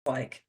like.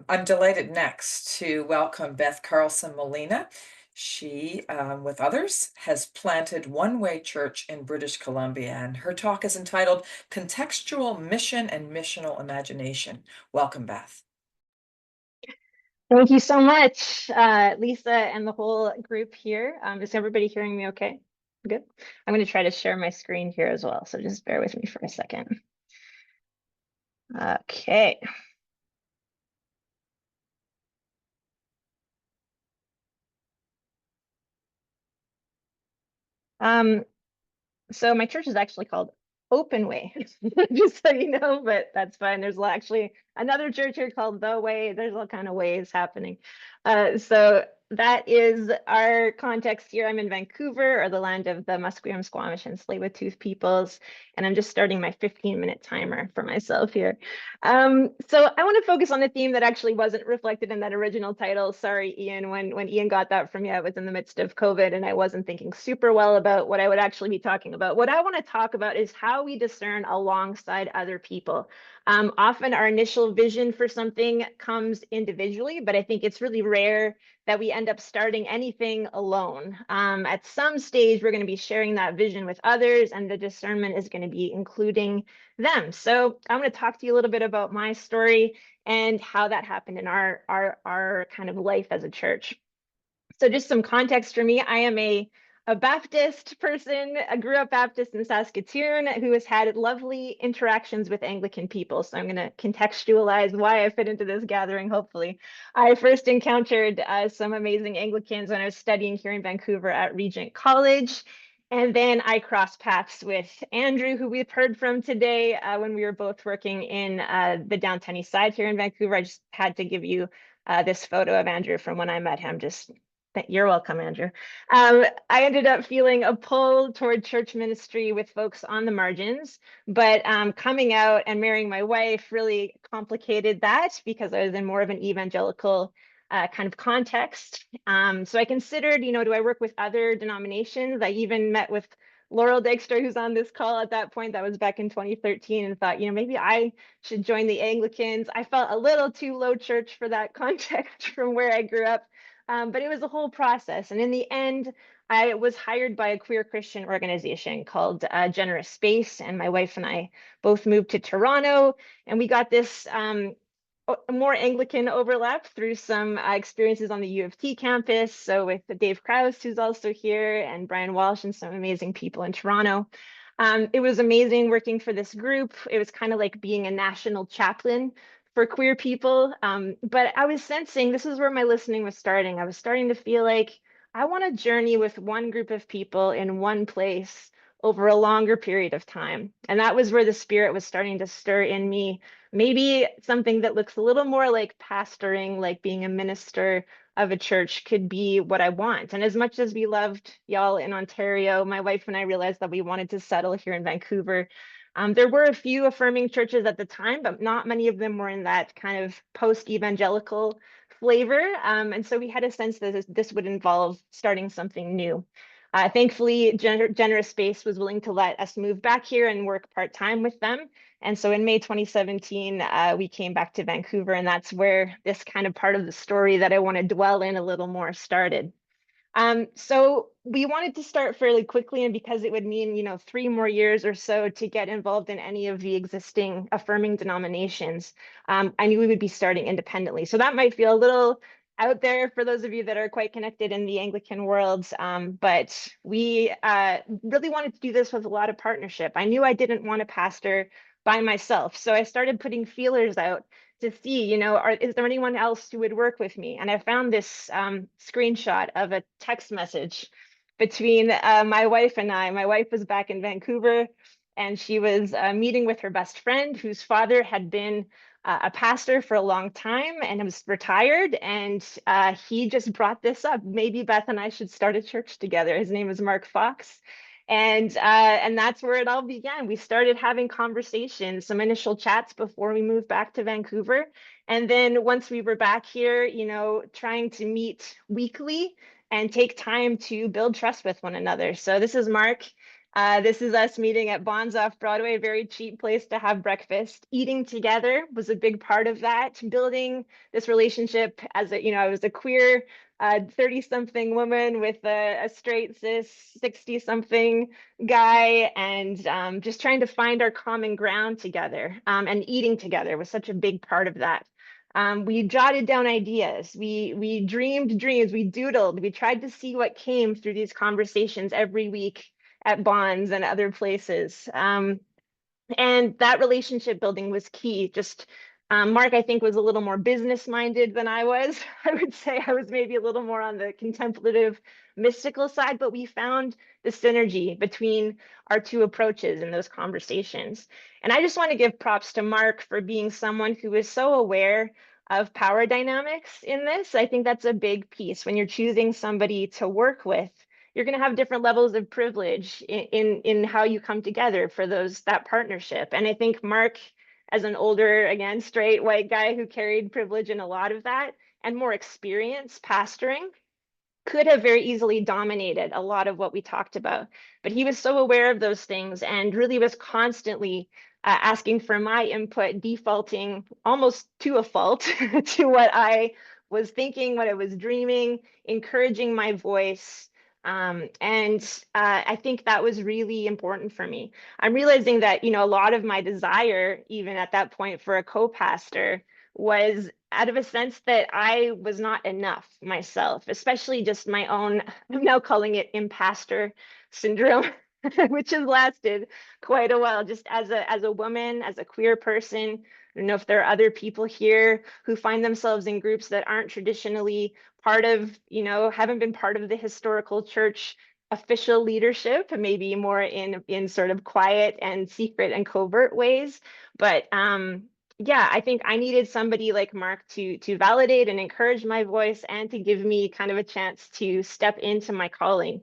I'm delighted next to welcome Beth Carlson Malena. She, with others, has planted One Way Church in British Columbia, and her talk is entitled Contextual Mission and Missional Imagination. Welcome, Beth. Thank you so much, Lisa and the whole group here. Is everybody hearing me okay? Good. I'm going to try to share my screen here as well, so just bear with me for a second. Okay. So my church is actually called Open Way, just so you know, but that's fine. There's actually another church here called The Way. There's all kind of ways happening. So that is our context here. I'm in Vancouver, or the land of the Musqueam, Squamish, and Tsleil-Waututh peoples, and I'm just starting my 15-minute timer for myself here. So I want to focus on a theme that actually wasn't reflected in that original title. Sorry, Ian, when Ian got that from you, I was in the midst of COVID and I wasn't thinking super well about what I would actually be talking about. What I want to talk about is how we discern alongside other people. Often our initial vision for something comes individually, but I think it's really rare that we end up starting anything alone. At some stage, we're going to be sharing that vision with others, and the discernment is going to be including them. So I'm going to talk to you a little bit about my story and how that happened in our kind of life as a church. So just some context for me, I am a Baptist person. I grew up Baptist in Saskatoon who has had lovely interactions with Anglican people. So I'm going to contextualize why I fit into this gathering, hopefully. I first encountered some amazing Anglicans when I was studying here in Vancouver at Regent College. And then I crossed paths with Andrew, who we've heard from today when we were both working in the downtown east side here in Vancouver. I just had to give you this photo of Andrew from when I met him. You're welcome, Andrew. I ended up feeling a pull toward church ministry with folks on the margins, but coming out and marrying my wife really complicated that because I was in more of an evangelical kind of context. So I considered, do I work with other denominations? I even met with Laurel Dexter, who's on this call at that point. That was back in 2013, and thought, maybe I should join the Anglicans. I felt a little too low church for that context from where I grew up. But it was a whole process. And in the end, I was hired by a queer Christian organization called Generous Space. And my wife and I both moved to Toronto. And we got this more Anglican overlap through some experiences on the U of T campus. So with Dave Krause, who's also here, and Brian Walsh, and some amazing people in Toronto. It was amazing working for this group. It was kind of like being a national chaplain for queer people. But I was sensing this is where my listening was starting. I was starting to feel like I want to journey with one group of people in one place over a longer period of time. And that was where the Spirit was starting to stir in me. Maybe something that looks a little more like pastoring, like being a minister of a church could be what I want. And as much as we loved y'all in Ontario, my wife and I realized that we wanted to settle here in Vancouver. There were a few affirming churches at the time, but not many of them were in that kind of post-evangelical flavor. And so we had a sense that this would involve starting something new. Thankfully, Generous Space was willing to let us move back here and work part-time with them. And so in May 2017, we came back to Vancouver, and that's where this kind of part of the story that I want to dwell in a little more started. So we wanted to start fairly quickly, and because it would mean, 3 more years or so to get involved in any of the existing affirming denominations, I knew we would be starting independently. So that might feel a little out there for those of you that are quite connected in the Anglican world, but we really wanted to do this with a lot of partnership. I knew I didn't want to pastor by myself, so I started putting feelers out to see, is there anyone else who would work with me? And I found this screenshot of a text message between my wife and I. My wife was back in Vancouver, and she was meeting with her best friend whose father had been a pastor for a long time and was retired. And he just brought this up. Maybe Beth and I should start a church together. His name is Mark Fox. And that's where it all began. We started having conversations, some initial chats before we moved back to Vancouver. And then once we were back here, trying to meet weekly and take time to build trust with one another. So this is Mark. This is us meeting at Bonds off Broadway, a very cheap place to have breakfast. Eating together was a big part of that. Building this relationship as a, I was a queer 30-something woman with a straight cis 60-something guy, and just trying to find our common ground together. And eating together was such a big part of that. We jotted down ideas. We dreamed dreams. We doodled. We tried to see what came through these conversations every week at Bonds and other places. And that relationship building was key. Just Mark, I think, was a little more business minded than I was. I would say I was maybe a little more on the contemplative, mystical side, but we found the synergy between our two approaches in those conversations. And I just want to give props to Mark for being someone who is so aware of power dynamics in this. I think that's a big piece when you're choosing somebody to work with. You're going to have different levels of privilege in how you come together for that partnership. And I think Mark, as an older, again, straight white guy who carried privilege in a lot of that and more experience pastoring, could have very easily dominated a lot of what we talked about. But he was so aware of those things and really was constantly asking for my input, defaulting almost to a fault to what I was thinking, what I was dreaming, encouraging my voice. And I think that was really important for me. I'm realizing that, a lot of my desire, even at that point, for a co-pastor was out of a sense that I was not enough myself, especially just my own, I'm now calling it imposter syndrome, which has lasted quite a while, just as a woman, as a queer person. I don't know if there are other people here who find themselves in groups that aren't traditionally part of, haven't been part of the historical church official leadership, maybe more in sort of quiet and secret and covert ways. But yeah, I think I needed somebody like Mark to validate and encourage my voice and to give me kind of a chance to step into my calling.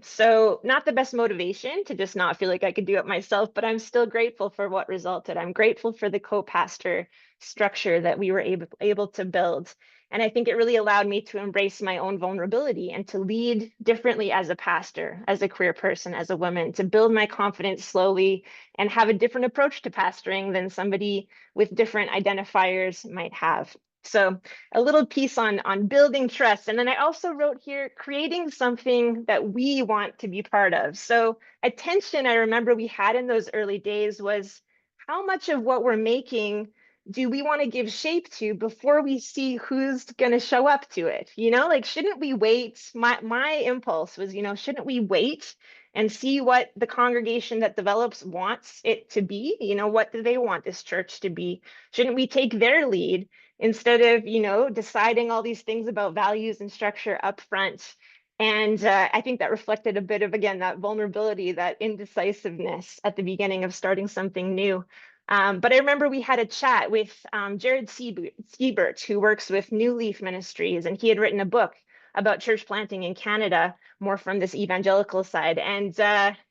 So not the best motivation to just not feel like I could do it myself, but I'm still grateful for what resulted. I'm grateful for the co-pastor structure that we were able to build. And I think it really allowed me to embrace my own vulnerability and to lead differently as a pastor, as a queer person, as a woman, to build my confidence slowly and have a different approach to pastoring than somebody with different identifiers might have. So a little piece on building trust. And then I also wrote here, creating something that we want to be part of. So a tension I remember we had in those early days was how much of what we're making do we want to give shape to before we see who's going to show up to it? Like, shouldn't we wait? My impulse was, shouldn't we wait and see what the congregation that develops wants it to be? What do they want this church to be? Shouldn't we take their lead instead of, deciding all these things about values and structure up front? And I think that reflected a bit of, again, that vulnerability, that indecisiveness at the beginning of starting something new. But I remember we had a chat with Jared Siebert, who works with New Leaf Ministries, and he had written a book about church planting in Canada, more from this evangelical side. And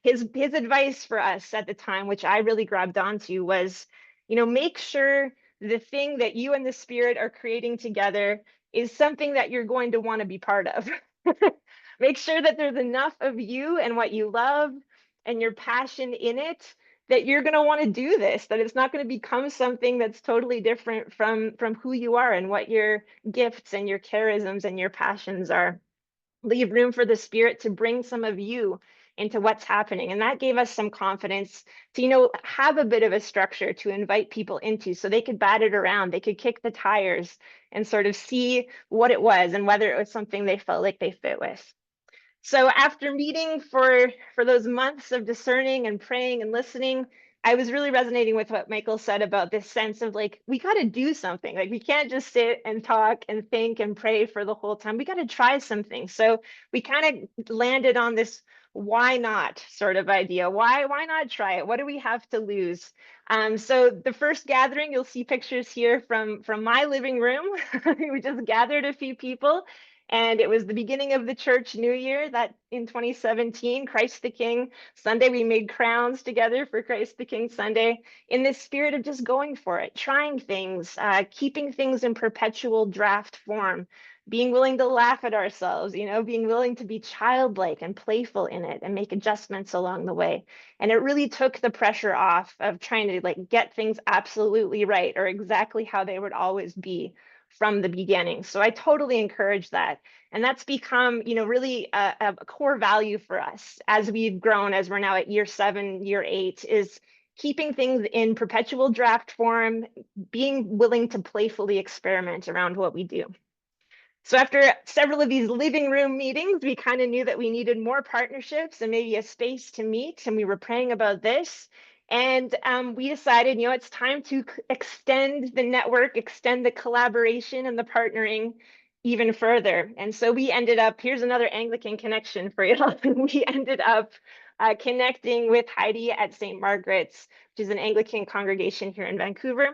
his advice for us at the time, which I really grabbed onto, was, make sure the thing that you and the Spirit are creating together is something that you're going to want to be part of. Make sure that there's enough of you and what you love and your passion in it that you're going to want to do this, that it's not going to become something that's totally different from who you are and what your gifts and your charisms and your passions are. Leave room for the Spirit to bring some of you into what's happening. And that gave us some confidence to, have a bit of a structure to invite people into so they could bat it around, they could kick the tires and sort of see what it was and whether it was something they felt like they fit with. So after meeting for those months of discerning and praying and listening, I was really resonating with what Michael said about this sense of like, we got to do something. Like, we can't just sit and talk and think and pray for the whole time. We got to try something. So we kind of landed on this why not sort of idea. Why not try it? What do we have to lose? So the first gathering, you'll see pictures here from my living room. We just gathered a few people. And it was the beginning of the church new year that in 2017, Christ the King Sunday, we made crowns together for Christ the King Sunday in this spirit of just going for it, trying things, keeping things in perpetual draft form, being willing to laugh at ourselves, being willing to be childlike and playful in it and make adjustments along the way. And it really took the pressure off of trying to like get things absolutely right or exactly how they would always be from the beginning. So I totally encourage that. And that's become, really a core value for us as we've grown, as we're now at year 7, year 8, is keeping things in perpetual draft form, being willing to playfully experiment around what we do. So after several of these living room meetings, we kind of knew that we needed more partnerships and maybe a space to meet. And we were praying about this. And we decided, it's time to extend the network, extend the collaboration and the partnering even further. And so we ended up, here's another Anglican connection for you. We ended up connecting with Heidi at St. Margaret's, which is an Anglican congregation here in Vancouver.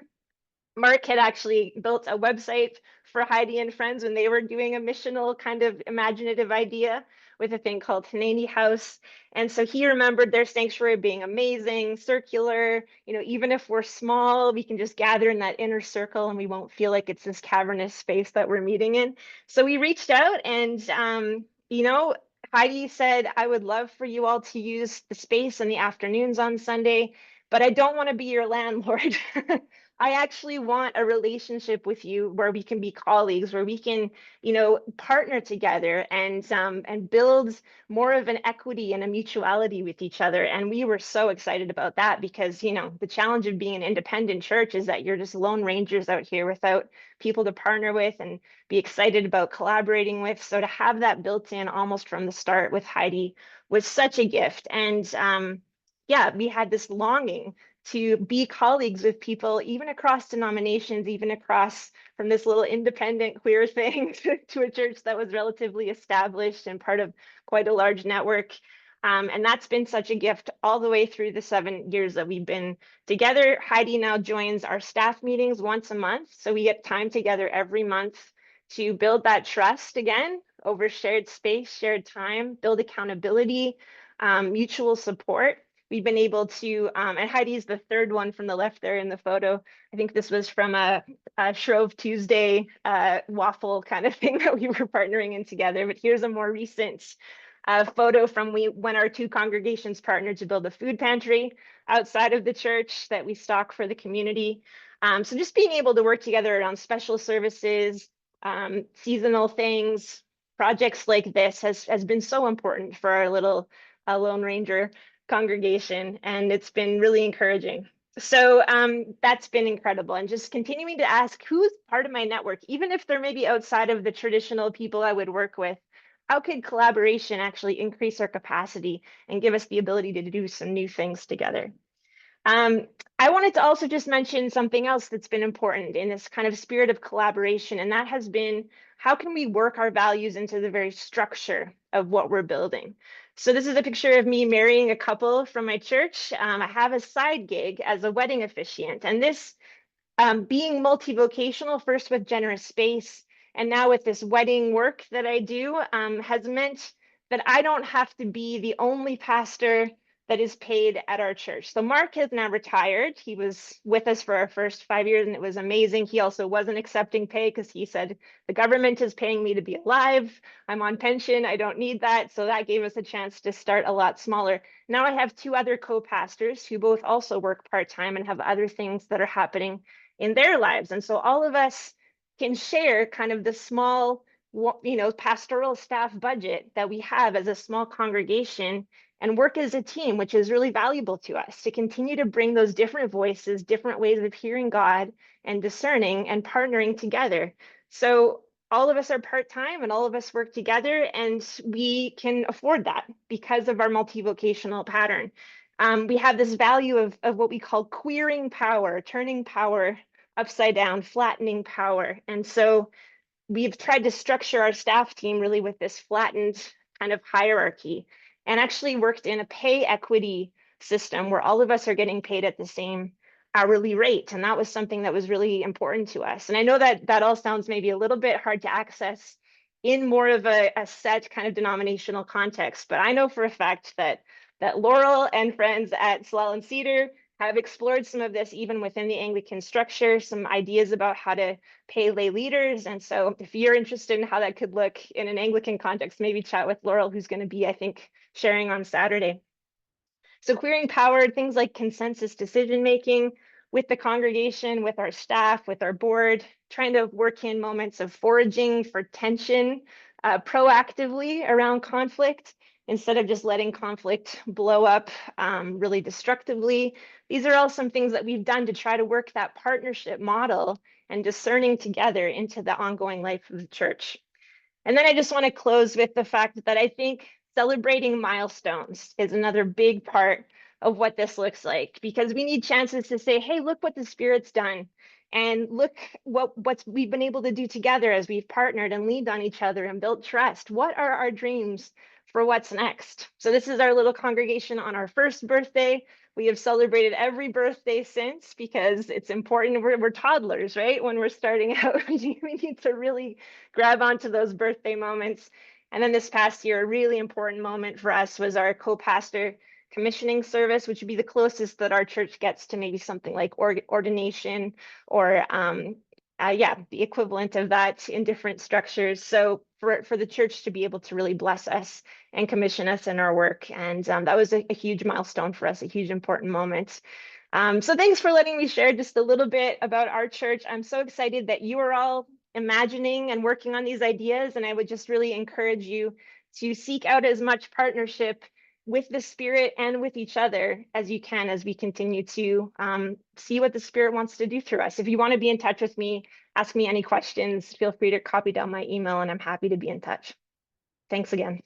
Mark had actually built a website for Heidi and friends when they were doing a missional kind of imaginative idea with a thing called Hanani House. And so he remembered their sanctuary being amazing, circular, even if we're small, we can just gather in that inner circle and we won't feel like it's this cavernous space that we're meeting in. So we reached out and, Heidi said, I would love for you all to use the space in the afternoons on Sunday, but I don't want to be your landlord. I actually want a relationship with you where we can be colleagues, where we can, partner together and build more of an equity and a mutuality with each other. And we were so excited about that because, the challenge of being an independent church is that you're just lone rangers out here without people to partner with and be excited about collaborating with. So to have that built in almost from the start with Heidi was such a gift. And yeah, we had this longing to be colleagues with people, even across denominations, even across from this little independent queer thing to a church that was relatively established and part of quite a large network. And that's been such a gift all the way through the 7 years that we've been together. Heidi now joins our staff meetings once a month. So we get time together every month to build that trust again over shared space, shared time, build accountability, mutual support. We've been able to, and Heidi's the third one from the left there in the photo. I think this was from a Shrove Tuesday waffle kind of thing that we were partnering in together. But here's a more recent photo from when our 2 congregations partnered to build a food pantry outside of the church that we stock for the community. So just being able to work together around special services, seasonal things, projects like this has been so important for our little Lone Ranger congregation, and it's been really encouraging. So that's been incredible, and just continuing to ask who's part of my network, even if they're maybe outside of the traditional people I would work with, how could collaboration actually increase our capacity and give us the ability to do some new things together? I wanted to also just mention something else that's been important in this kind of spirit of collaboration, and that has been how can we work our values into the very structure of what we're building? So this is a picture of me marrying a couple from my church. I have a side gig as a wedding officiant, and this being multi-vocational, first with Generous Space, and now with this wedding work that I do, has meant that I don't have to be the only pastor that is paid at our church. So Mark has now retired. He was with us for our first 5 years, and it was amazing. He also wasn't accepting pay because he said, the government is paying me to be alive. I'm on pension. I don't need that. So that gave us a chance to start a lot smaller. Now I have 2 other co-pastors who both also work part-time and have other things that are happening in their lives. And so all of us can share kind of the small, pastoral staff budget that we have as a small congregation and work as a team, which is really valuable to us to continue to bring those different voices, different ways of hearing God and discerning and partnering together. So all of us are part-time and all of us work together, and we can afford that because of our multi-vocational pattern. We have this value of what we call queering power, turning power upside down, flattening power. And so we've tried to structure our staff team really with this flattened kind of hierarchy, and actually worked in a pay equity system where all of us are getting paid at the same hourly rate. And that was something that was really important to us. And I know that that all sounds maybe a little bit hard to access in more of a set kind of denominational context, but I know for a fact that Laurel and friends at Salal and Cedar have explored some of this even within the Anglican structure, some ideas about how to pay lay leaders. And so if you're interested in how that could look in an Anglican context, maybe chat with Laurel, who's going to be, I think, sharing on Saturday. So queering powered things like consensus decision making with the congregation, with our staff, with our board, trying to work in moments of foraging for tension proactively around conflict instead of just letting conflict blow up really destructively. These are all some things that we've done to try to work that partnership model and discerning together into the ongoing life of the church. And then I just want to close with the fact that I think celebrating milestones is another big part of what this looks like, because we need chances to say, hey, look what the Spirit's done. And look what's we've been able to do together as we've partnered and leaned on each other and built trust. What are our dreams for what's next? So this is our little congregation on our first birthday. We have celebrated every birthday since, because it's important. We're toddlers, right? When we're starting out, we need to really grab onto those birthday moments. And then this past year, a really important moment for us was our co-pastor commissioning service, which would be the closest that our church gets to maybe something like ordination or yeah, the equivalent of that in different structures. So for the church to be able to really bless us and commission us in our work. And that was a huge milestone for us, a huge important moment. So thanks for letting me share just a little bit about our church. I'm so excited that you are all imagining and working on these ideas. And I would just really encourage you to seek out as much partnership with the Spirit and with each other as you can, as we continue to see what the Spirit wants to do through us. If you want to be in touch with me, ask me any questions, feel free to copy down my email and I'm happy to be in touch. Thanks again.